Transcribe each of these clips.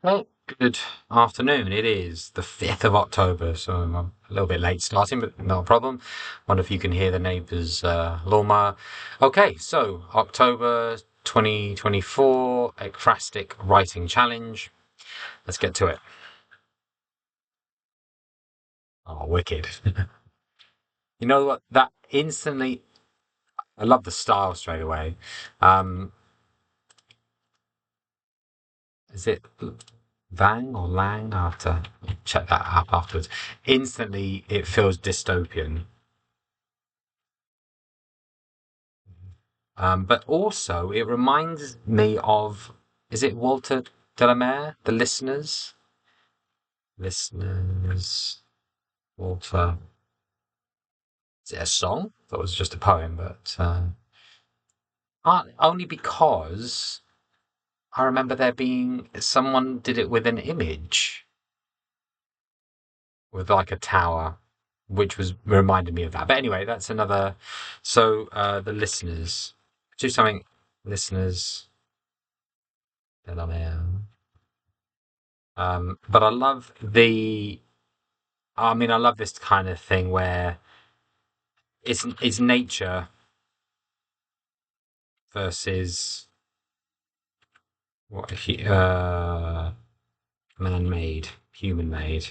Well, good afternoon. It is the 5th of October, so I'm a little bit late starting, but not a problem. Wonder if you can hear the neighbour's lawnmower. Okay, so October 2024, Ekphrastic Writing Challenge. Let's get to it. Oh, wicked. You know what? That instantly, I love the style straight away. Um, is it Vang or Lang? I have to check that up afterwards. Instantly, it feels dystopian. But also, it reminds me of, is it Walter Delamere? The Listeners? Listeners, Walter. Is it a song? That was just a poem, but only because I remember there being someone did it with an image, with like a tower, which was reminded me of that. But anyway, that's another. So, the Listeners. Do something, Listeners, Delamere. But I love this kind of thing where it's nature versus what man-made, human-made,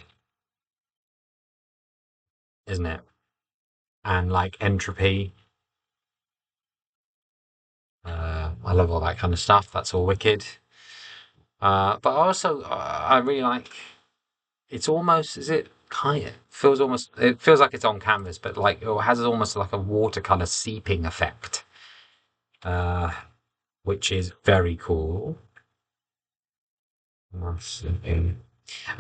isn't it? And like entropy. I love all that kind of stuff. That's all wicked. But also, I really like. It's almost, is it kind of feels almost. It feels like it's on canvas, but like it has almost like a watercolor seeping effect, uh, which is very cool. And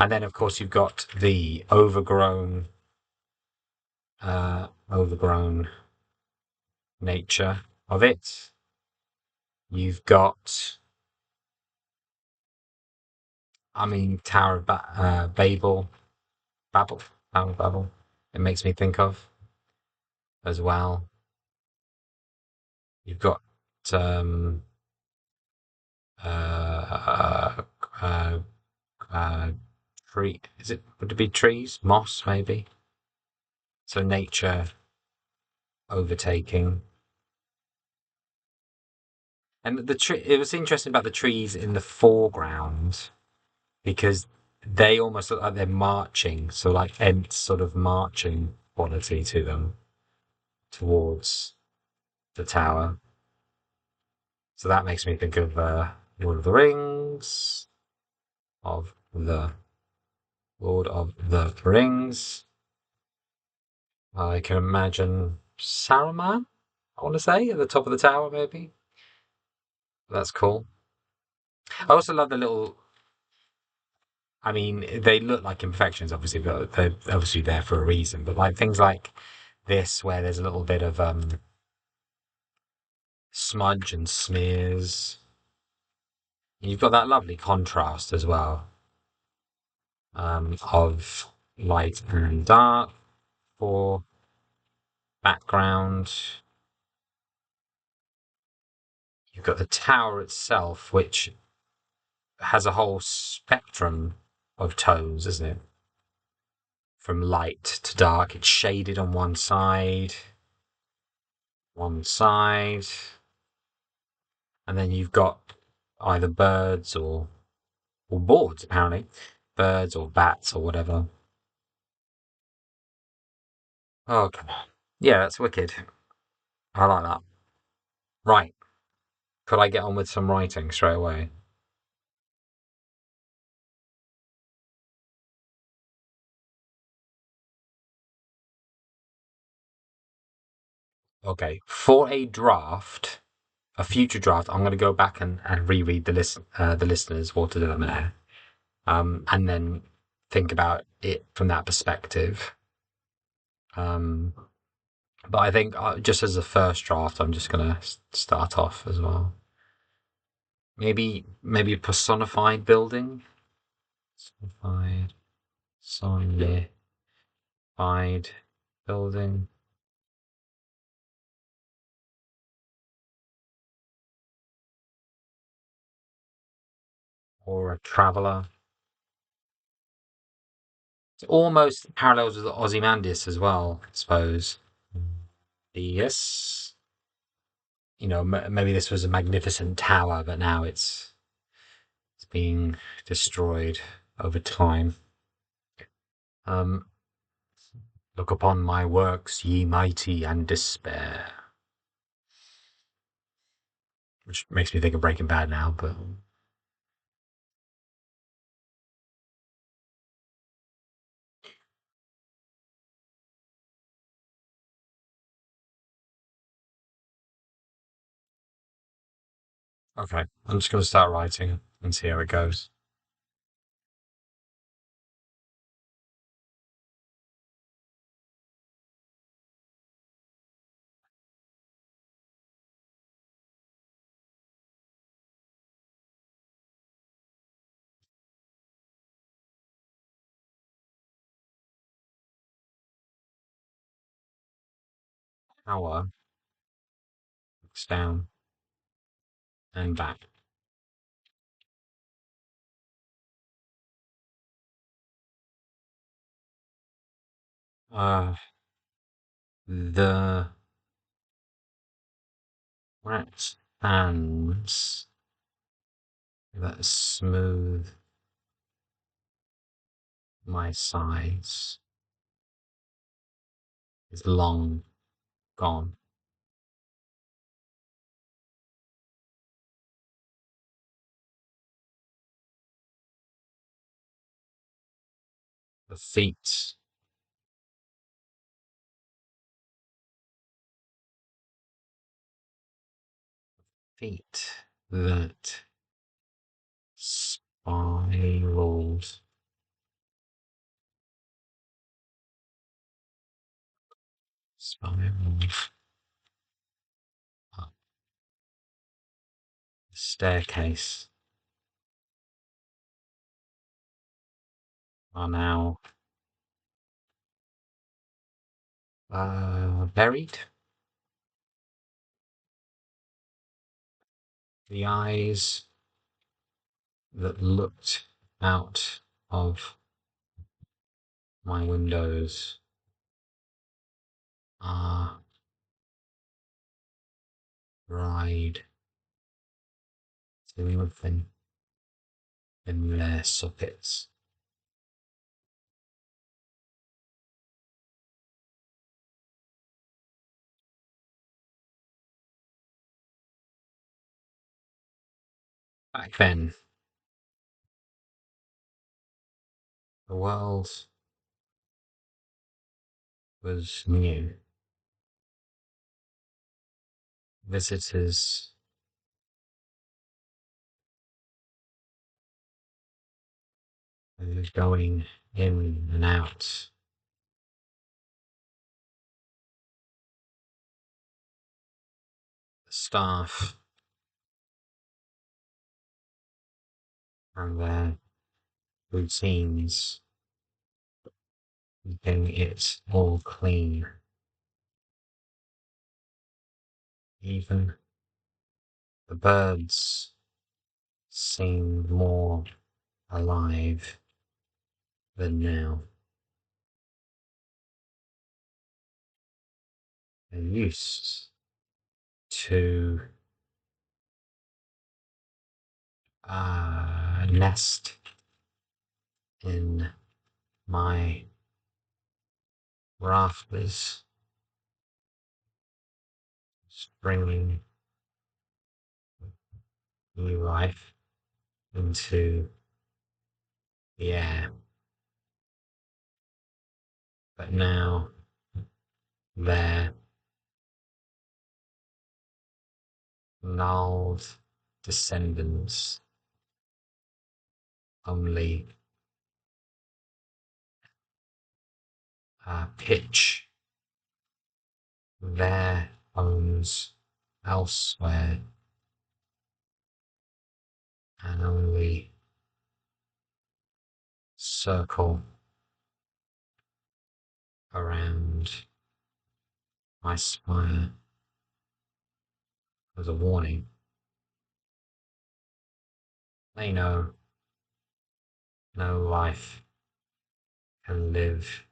then, of course, you've got the overgrown nature of it. You've got, Tower of Babel, Tower of Babel. It makes me think of as well. You've got um, uh, uh, uh, tree. Is it? Would it be trees? Moss, maybe. So nature overtaking. And the tree. It was interesting about the trees in the foreground because they almost look like they're marching, so like Ents sort of marching quality to them towards the tower. So that makes me think of Lord of the Rings, of the Lord of the Rings. I can imagine Saruman, I want to say, at the top of the tower, maybe. That's cool. I also love the little. They look like imperfections, obviously, but they're obviously there for a reason. But like things like this, where there's a little bit of smudge and smears. You've got that lovely contrast as well, of light and dark for background. You've got the tower itself, which has a whole spectrum of tones, isn't it? From light to dark. It's shaded on one side, and then you've got either birds or boards, apparently, birds or bats or whatever. Oh, come on. Yeah, that's wicked. I like that. Right. Could I get on with some writing straight away? Okay. For a future draft, I'm going to go back and reread the listeners, Walter de la Mare, and then think about it from that perspective. Um, but I think just as a first draft, I'm just going to start off as well. Maybe personified building, personified, personified building, or a traveler. It's almost parallels with Ozymandias as well, I suppose. Yes. Maybe this was a magnificent tower, but now it's being destroyed over time. Um, Look upon my works, ye mighty, and despair. Which makes me think of Breaking Bad now, but okay. I'm just going to start writing and see how it goes. Power, looks down, and back. Uh, the rat hands that smooth my sides is long gone. The feet that spiraled, spiraled up the staircase are now buried. The eyes that looked out of my windows are dried to nothing in their sockets. Back then, the world was new. Visitors were going in and out. The staff and their routines, getting it all clean. Even the birds seemed more alive than now. They used to nest in my rafters, bringing new life into the air. But now their gnarled descendants only pitch their homes elsewhere and only circle around my spire as a warning. They know no life can live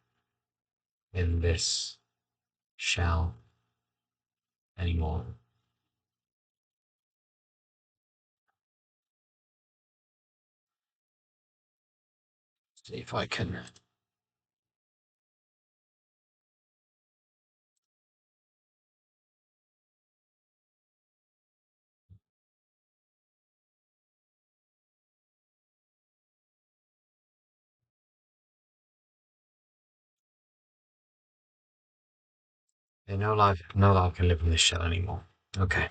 in this shell anymore. See if I can. No life can live in this shell anymore. Okay.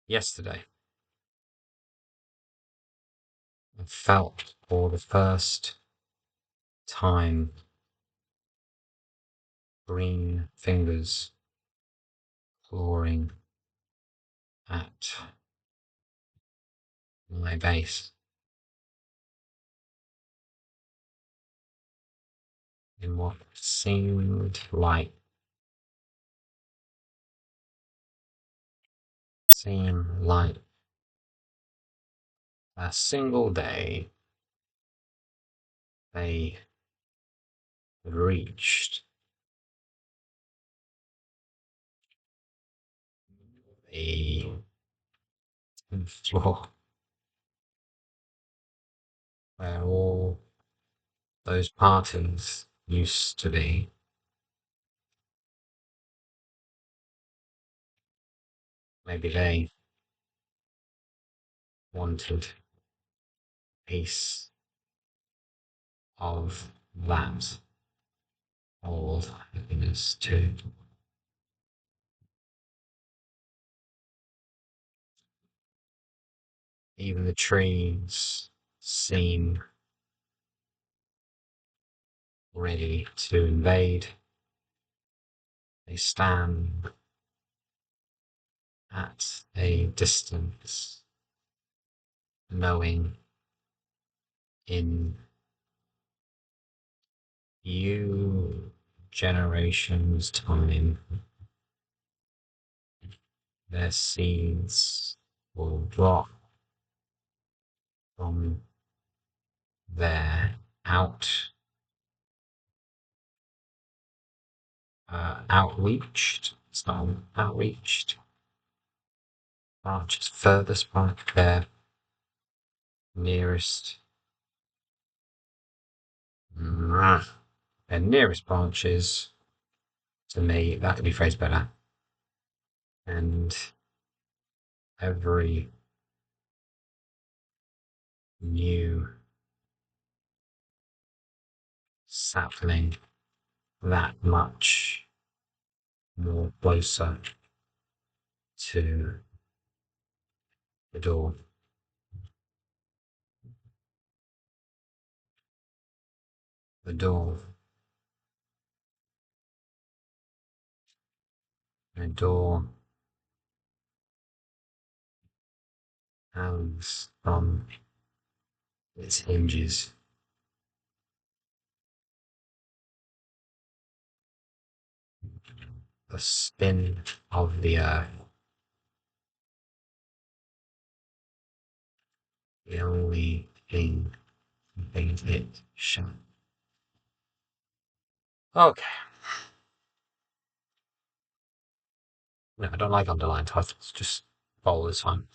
Yesterday, I felt for the first time green fingers clawing at my base in what seemed like a single day they reached the floor where all those parties used to be. Maybe they wanted a piece of that old happiness too. Even the trees seem ready to invade. They stand at a distance, knowing in few generations' time their seeds will drop from their outreached, it's not outreached, branches furthest back, their nearest, their nearest branches to me, that could be phrased better, and every new sapling that much more closer to the door. The door. The door hangs from its hinges. The spin of the earth. The only thing keeping it shut. Okay. No, I don't like underlined titles. Just follow this one.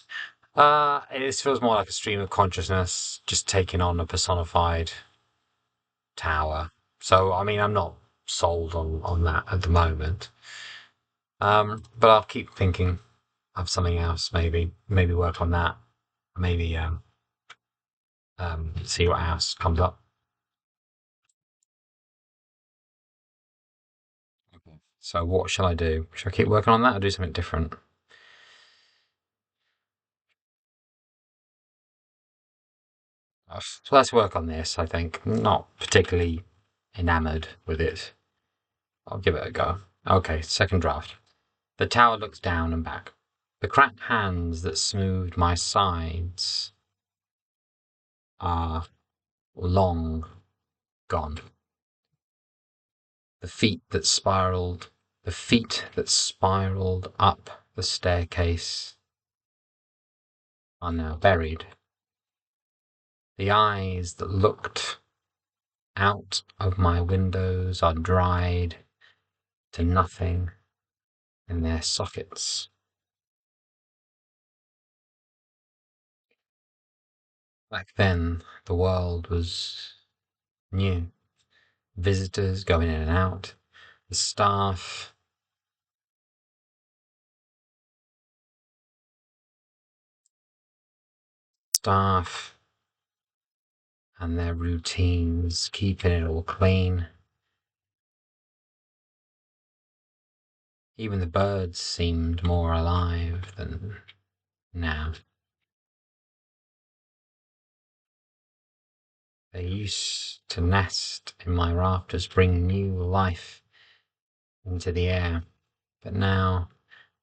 It feels more like a stream of consciousness, just taking on a personified tower. So, I mean, I'm not sold on that at the moment. But I'll keep thinking of something else. Maybe work on that. Maybe see what else comes up. Okay. So, what shall I do? Should I keep working on that or do something different? So let's work on this. I think not particularly enamored with it. I'll give it a go. Okay, second draft. The tower looks down and back. The cracked hands that smoothed my sides are long gone. The feet that spiraled up the staircase are now buried. The eyes that looked out of my windows are dried to nothing in their sockets. Back then, the world was new. Visitors going in and out, the staff and their routines, keeping it all clean. Even the birds seemed more alive than now. They used to nest in my rafters, bring new life into the air, but now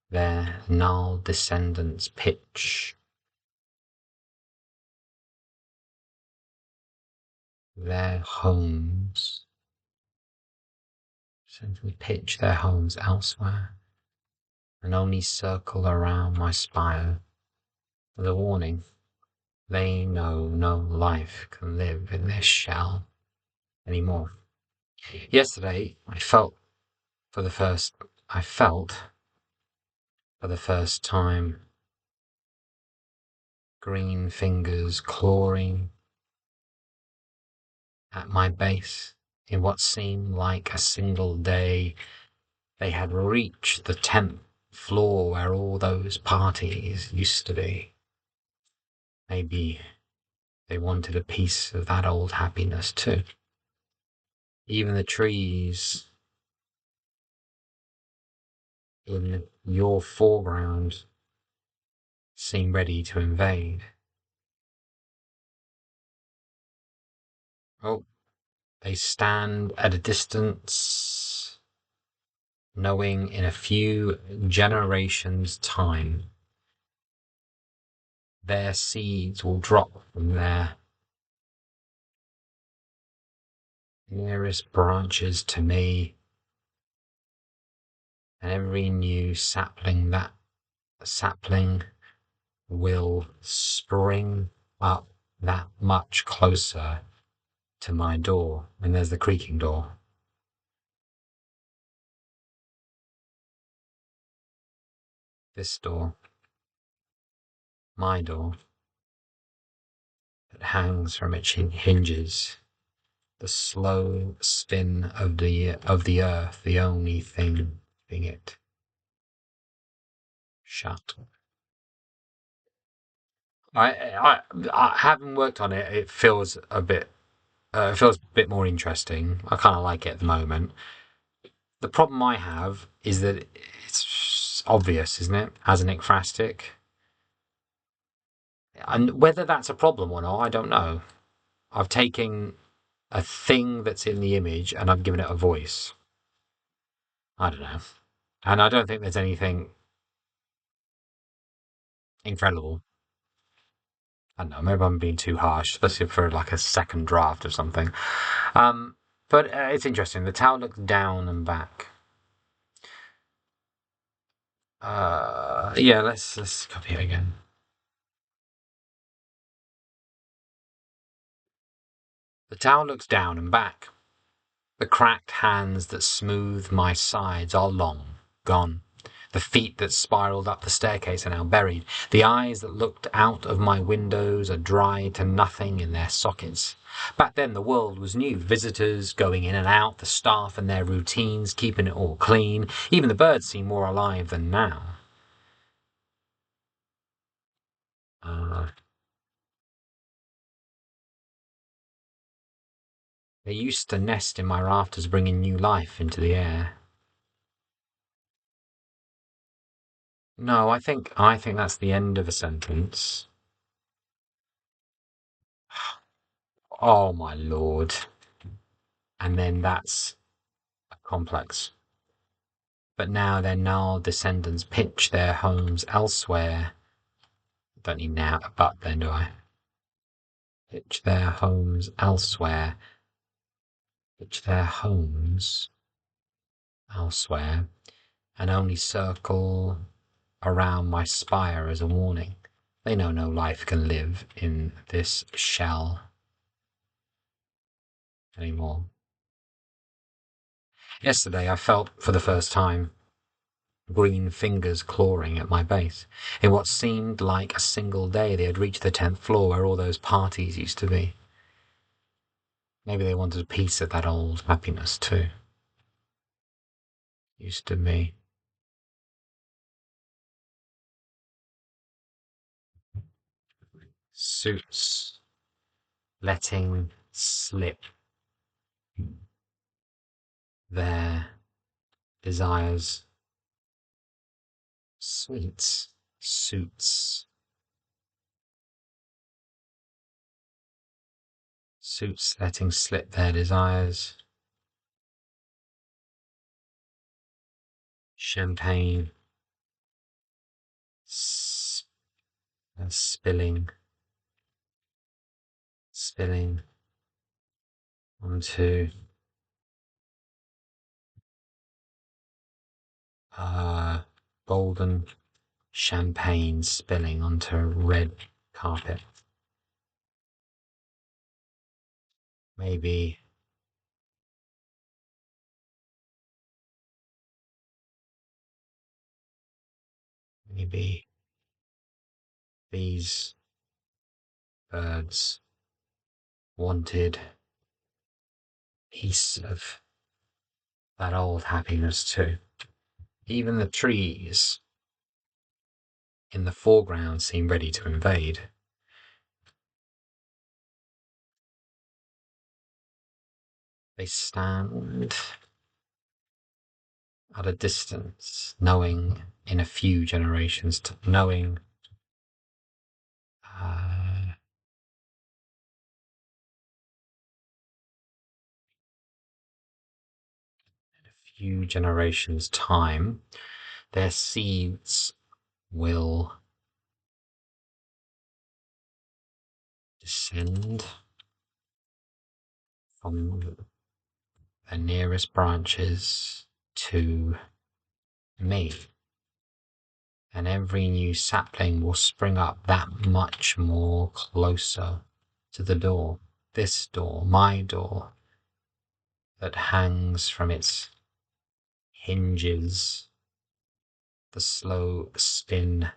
their gnarled descendants pitch their homes, simply pitch their homes elsewhere, and only circle around my spire with a warning. They know no life can live in this shell anymore. Yesterday, I felt for the first time green fingers clawing at my base. In what seemed like a single day, they had reached the 10th floor where all those parties used to be. Maybe they wanted a piece of that old happiness too. Even the trees in your foreground seem ready to invade. Oh, they stand at a distance, knowing in a few generations' time their seeds will drop from their nearest branches to me, and every new sapling will spring up that much closer to my door. And there's the creaking door. This door, my door, that hangs from its hinges. The slow spin of the earth, the only thing keeping it shut. I having worked on it, it feels a bit more interesting. I kind of like it at the moment. The problem I have is that it's obvious, isn't it, as an ekphrastic? And whether that's a problem or not, I don't know. I've taken a thing that's in the image and I've given it a voice. I don't know. And I don't think there's anything incredible. I don't know, maybe I'm being too harsh, especially for like a second draft of something. Um, but it's interesting. The tower looks down and back. Yeah, let's copy it again. The tower looks down and back. The cracked hands that smooth my sides are long gone. The feet that spiraled up the staircase are now buried. The eyes that looked out of my windows are dried to nothing in their sockets. Back then the world was new. Visitors going in and out, the staff and their routines, keeping it all clean. Even the birds seem more alive than now. Uh, they used to nest in my rafters, bringing new life into the air. No, I think that's the end of a sentence. Oh my lord. And then that's complex. But now their gnarled descendants pitch their homes elsewhere. Don't need now a but then, do I? Pitch their homes elsewhere. Pitch their homes elsewhere. And only circle around my spire as a warning. They know no life can live in this shell anymore. Yesterday, I felt for the first time green fingers clawing at my base. In what seemed like a single day, they had reached the 10th floor where all those parties used to be. Maybe they wanted a piece of that old happiness too. Used to be. Suits letting slip their desires. Sweets. Suits. Suits letting slip their desires. Champagne. Spilling. Spilling onto golden champagne spilling onto a red carpet. Maybe these birds wanted piece of that old happiness too. Even the trees in the foreground seem ready to invade. They stand at a distance, knowing in a few generations, knowing uh, in a few generations' time, their seeds will descend from the nearest branches to me, and every new sapling will spring up that much more closer to the door, this door, my door, that hangs from its hinges, the slow spin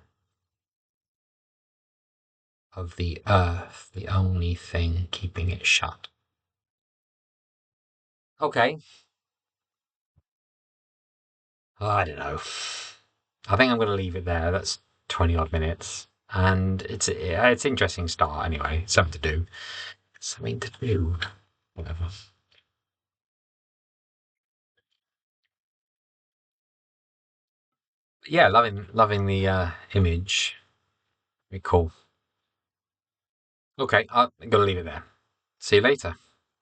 of the earth, the only thing keeping it shut. Okay. I don't know. I think I'm going to leave it there. That's 20 odd minutes. And it's an interesting start anyway. Something to do. Something to do. Whatever. Yeah, loving the image. Very cool. Okay, I'm going to leave it there. See you later.